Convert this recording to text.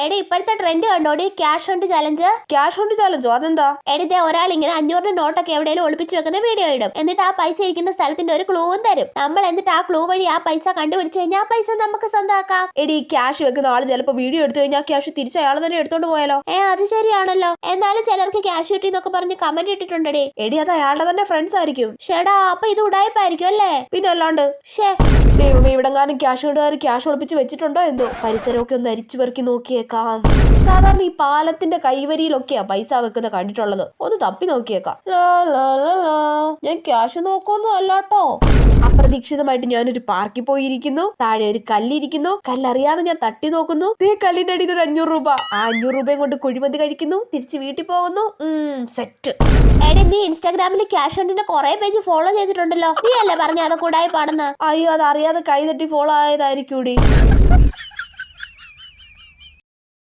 എടി ഇപ്പോഴത്തെ ട്രെൻഡ് കണ്ടോടി cash on challenge. Cash on ചലഞ്ചോ? അതെന്താ? എടിതേ ഒരാൾ ഇങ്ങനെ 500 നോട്ടൊക്കെ എവിടെയെങ്കിലും ഒളിപ്പിച്ചു വെക്കുന്ന വീഡിയോ ഇടും. എന്നിട്ട് ആ പൈസ ഇരിക്കുന്ന സ്ഥലത്തിന്റെ ഒരു ക്ലൂവും തരും. നമ്മൾ എന്നിട്ട് ആ ക്ലൂ വഴി ആ പൈസ കണ്ടുപിടിച്ചു കഴിഞ്ഞാൽ ആ പൈസ നമുക്ക് സ്വന്തമാക്കാം. എടി ക്യാഷ് വെക്കുന്ന ആള് ചിലപ്പോ വീഡിയോ എടുത്തു കഴിഞ്ഞാൽ ക്യാഷ് തിരിച്ച് അയാൾ തന്നെ എടുത്തോണ്ട് പോയാലോ? അത് ശരിയാണല്ലോ. എന്നാലും ചിലർക്ക് ക്യാഷ് കിട്ടി എന്നൊക്കെ പറഞ്ഞ് കമന്റ് ഇട്ടിട്ടുണ്ടടി. എടി അത് അയാളുടെ തന്നെ ഫ്രണ്ട്സ് ആയിരിക്കും. ഷേടാ അപ്പൊ ഇത് ഉടായിപ്പായിരിക്കും അല്ലേ? പിന്നെ അല്ലാണ്ട്. ഷേ ദൈവമേ, ഇവിടെങ്ങാനും ക്യാഷ് കൊണ്ടുകാർ ക്യാഷ് ഒളിപ്പിച്ച് വെച്ചിട്ടുണ്ടോ എന്തോ. പരിസരമൊക്കെ ഒന്ന് അരിച്ചു പെറുക്കി നോക്കിയേക്കാം. സാധാരണ ഈ പാലത്തിന്റെ കൈവരിയിലൊക്കെയാ പൈസ വെക്കുന്ന കണ്ടിട്ടുള്ളത്. ഒന്ന് തപ്പി നോക്കിയേക്കാം. ഞാൻ ക്യാഷ് നോക്കൊന്നും അല്ലാട്ടോ. അപ്രതീക്ഷിതമായിട്ട് ഞാനൊരു പാർക്കിൽ പോയിരിക്കുന്നു. താഴെ ഒരു കല്ലിരിക്കുന്നു. കല്ലറിയാതെ ഞാൻ തട്ടി നോക്കുന്നു. കല്ലിന്റെ അടിയിൽ ഒരു 500 രൂപ. ആ 500 രൂപയും കൊണ്ട് കുഴിമന്തി കഴിക്കുന്നു. തിരിച്ച് വീട്ടിൽ പോകുന്നു. സെറ്റ്. എടി നീ ഇൻസ്റ്റാഗ്രാമിൽ ക്യാഷ് ഓണിന്റെ കുറെ പേജ് ഫോളോ ചെയ്തിട്ടുണ്ടല്ലോ. നീ അല്ലേ പറഞ്ഞ അത് കൂടായി പാടുന്ന? അയ്യോ, അത് അറിയാതെ കൈ തട്ടി ഫോളോ ആയതായിരിക്കൂടി.